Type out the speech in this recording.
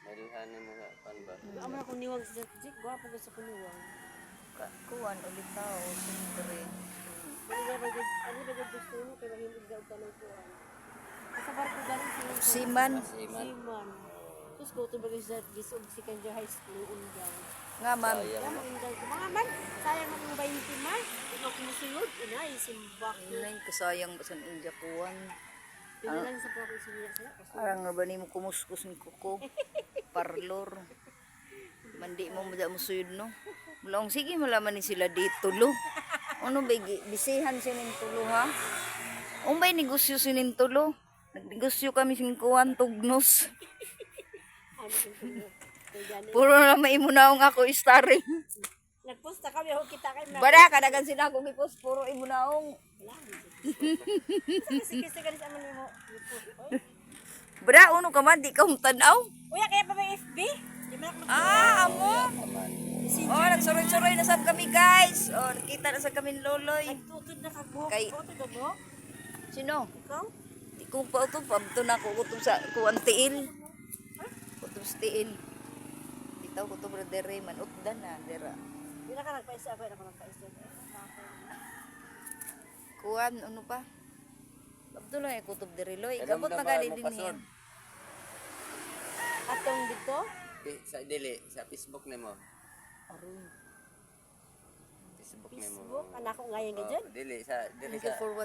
Mailhan mo sa pan ba? Amo na kung niwag sa Jik, gwapo ka sa kuniwag. Kuwan ulit tao, siyempre. Ano ba gusto mo kaya mahilig daw ka ng kuwan. Sa barko galing Siman. Siman. Tapos ko ito bagay sa gisog si Kanjo High School undang. Nga man. Kaya mo undang ko. Mga man, sayang man yung 20 man. Ikaw kumusuyod, inay, simbak. Inay, kasayang basan India kuwan. Pinalang sa pako siniya sila. Arang nga ba ni mo kumuskus ni kuko? Parlor. Mandi mo mo suyod no? Mulong sige malaman ni sila dito lo. Ano ba bisihan sinin tulo ha? Umbay negosyo sinin tulo. Nagnegosyo kami sin kuwan tugnos. Ano kung tulo. Puro na maimo naong ako starring. Nagposta kami, ako kita kayo na. Bada kadagan sila akong ipos puro imo naong. Sige-sige ka sa aman mo. Bada uno ka man di ka tanaw. Uya, kaya pa may FB? Di man ako Amo. Oh, nagsuroy-suroy na sab kami guys. Oh, nakita na sa kami loloy. nagtutod na kagbuhok. Kay- Foto na mo? Sino? Ikaw? Di ko pa ito, pabto na ako kutob sa kuwan tiil. Kutob sa tiil. Bitaw kutob na dere, manutdan na, dera. Hindi na ka nagpaisa ako, ako nagpaisa. Kuwan, ano pa? Pabto lang yung kutob dere, loy. Alam Gabot na na ba gali mo din pasod? yan. Atong dito? Sa dili, sa Facebook nimo. Aroy. Facebook nimo. Facebook? Anak ko ngayon ka dyan? Dili Thank you sa for watching.